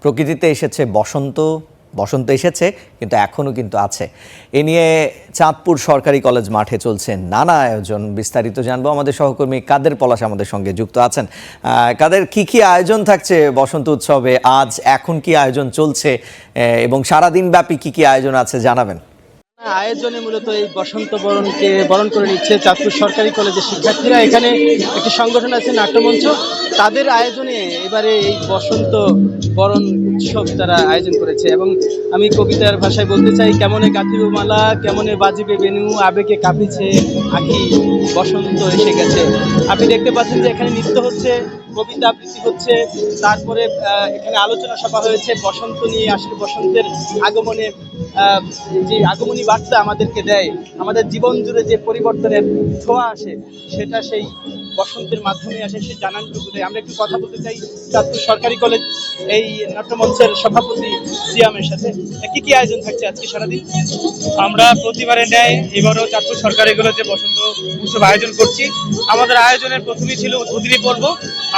প্রকৃতিতে এসেছে বসন্ত, বসন্ত এসেছে কিন্তু এখনও কিন্তু আছে। এ নিয়ে চাঁদপুর সরকারি কলেজ মাঠে চলছে নানা আয়োজন। বিস্তারিত জানবো, আমাদের সহকর্মী কাদের পলাশ আমাদের সঙ্গে যুক্ত আছেন। কাদের, কি আয়োজন থাকছে বসন্ত উৎসবে আজ, এখন কি আয়োজন চলছে এবং সারাদিন ব্যাপী কি আয়োজন আছে জানাবেন। আয়োজনে মূলত এই বসন্ত বরণকে বরণ করে নিচ্ছে চাঁদপুর সরকারি কলেজের শিক্ষার্থীরা। এখানে একটি সংগঠন আছে নাট্যমঞ্চ, তাদের আয়োজনে এবারে এই বসন্ত বরণ উৎসব তারা আয়োজন করেছে। এবং আমি কবিতার ভাষায় বলতে চাই, কেমনে গাঁথিব মালা, কেমনে বাজিবে বেনু, আবেগে কাঁপিছে আখি, বসন্ত এসে গেছে। আপনি দেখতে পাচ্ছেন যে এখানে নৃত্য হচ্ছে, কবিতা আবৃত্তি হচ্ছে, তারপরে এখানে আলোচনা সভা হয়েছে বসন্ত নিয়ে। আসলে বসন্তের আগমনে যে আগমনী বার্তা আমাদেরকে দেয়, আমাদের জীবন জুড়ে যে পরিবর্তনের ছোঁয়া আসে, সেটা সেই বসন্তের মাধ্যমে আসে, সে জানানটুকু দেয়। আমরা একটু কথা বলতে চাই চাঁদপুর সরকারি কলেজ এই নাট্যমঞ্চের সভাপতি সিয়ামের সাথে। কি আয়োজন থাকছে আজকে সারাদিন? আমরা প্রতিবারের ন্যায় এবারও চাঁদপুর সরকারি কলেজে বসন্ত উৎসব আয়োজন করছি। আমাদের আয়োজনের প্রথমেই ছিল উদ্বোধনী পর্ব।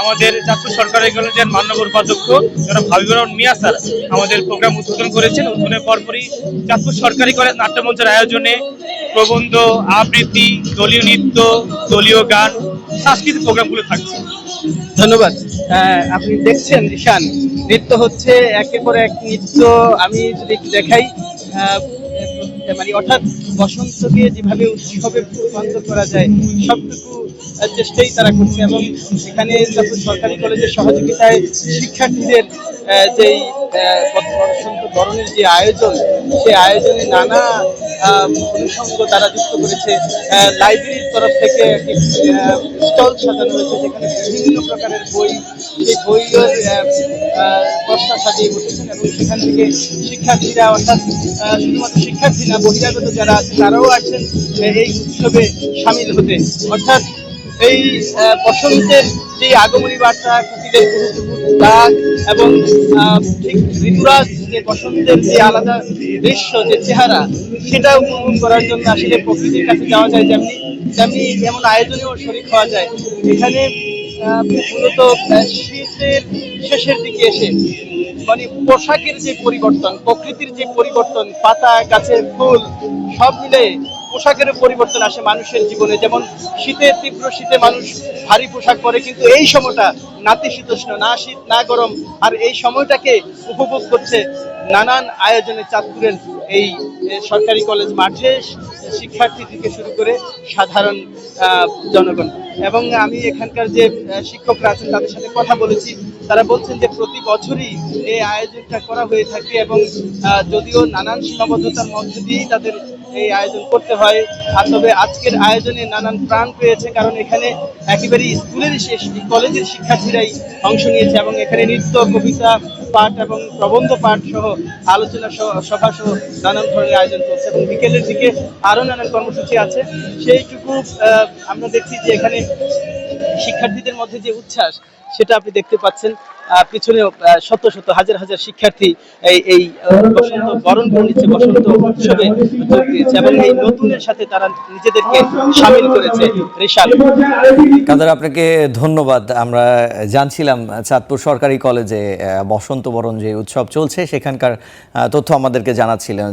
আমাদের চাঁদপুর সরকারি কলেজের মাননীয় উপাধ্যক্ষ যারা হাবিবুর রহমান মিয়া স্যার আমাদের প্রোগ্রাম উদ্বোধন করেছেন। উদ্বোধনের পরপরই চাঁদপুর সরকারি কলেজ নাট্যমঞ্চের আয়োজনে প্রবন্ধ, আবৃত্তি, দলীয় নৃত্য, দলীয় গান, সাংস্কৃতিক প্রোগ্রামগুলো থাকছে। ধন্যবাদ। আপনি দেখছেন ঈশান, নৃত্য হচ্ছে, একের পর এক নৃত্য। আমি যদি একটু দেখাই, মানে অর্থাৎ বসন্তকে যেভাবে উৎসবে রূপান্তর করা যায় সবটুকু চেষ্টাই তারা করছে। এবং এখানে চাঁদপুর সরকারি কলেজের সহযোগিতায় শিক্ষার্থীদের যেই বসন্ত বরণের যে আয়োজন, সেই আয়োজনে নানা অনুষঙ্গ তারা যুক্ত করেছে। লাইব্রেরির তরফ থেকে একটি স্টল সাজানো হয়েছে, যেখানে বিভিন্ন প্রকারের বই, সেই বইয়ের বস্তা সাজিয়ে বসেছেন। এবং সেখান থেকে শিক্ষার্থীরা, অর্থাৎ শুধুমাত্র শিক্ষার্থী না, বহিরাগত যারা আছে তারাও আসছেন এই উৎসবে সামিল হতে। অর্থাৎ এই বসন্তের যে আগমনী বার্তা, কুকিদের ডাক এবং ঠিক ঋতুরাজ যে বসন্তের যে আলাদা দৃশ্য, যে চেহারা, সেটা উপভোগ করার জন্য আসলে প্রকৃতির কাছে যাওয়া যায়। যেমনি এমন আয়োজনেও শরীক হওয়া যায়। এখানে মূলত শীতের শেষের দিকে এসে মানে পোশাকের যে পরিবর্তন, প্রকৃতির যে পরিবর্তন, পাতা, গাছের ফুল সব মিলে পোশাকের পরিবর্তন আসে মানুষের জীবনে। যেমন তীব্র শীতে মানুষ ভারী পোশাক পরে, কিন্তু এই সময়টা নাতিশীতোষ্ণ, না শীত না গরম, আর এই সময়টাকে উপভোগ করছে নানান আয়োজনে চাঁদপুরের এই সরকারি কলেজ মাঠে, শিক্ষার্থী থেকে শুরু করে সাধারণ জনগণ। এবং আমি এখানকার যে শিক্ষকরা আছেন তাদের সাথে কথা বলেছি, তারা বলছেন যে প্রতি বছরই এই আয়োজনটা করা হয়ে থাকে। এবং যদিও নানান সীমাবদ্ধতার মধ্যে দিয়েই তাদের এই আয়োজন করতে হয়, আর তবে আজকের আয়োজনে নানান প্রাণ পেয়েছে, কারণ এখানে একেবারে স্কুলের কলেজের শিক্ষার্থীরাই অংশ নিয়েছে। এবং এখানে নৃত্য, কবিতা পাঠ এবং প্রবন্ধ পাঠ সহ আলোচনা সভা সহ নানান ধরনের আয়োজন করছে। এবং বিকেলের দিকে আরো নানান কর্মসূচি আছে। সেইটুকু আমরা দেখছি যে এখানে শিক্ষার্থীদের মধ্যে যে উচ্ছ্বাস, সেটা আপনি দেখতে পাচ্ছেন। পিছনে শত শত হাজার হাজার শিক্ষার্থী এই বসন্ত বরণ করে নিচ্ছে, বসন্ত উৎসবে যোগ দিয়েছে এবং এই নতুনের সাথে তারা নিজেদেরকে সামিল করেছে। রিশাল, কাদের, আপনাকে ধন্যবাদ। আমরা জানছিলাম চাঁদপুর সরকারি কলেজে বসন্ত বরণ যে উৎসব চলছে, সেখানকার তথ্য আমাদেরকে জানাচ্ছিলেন।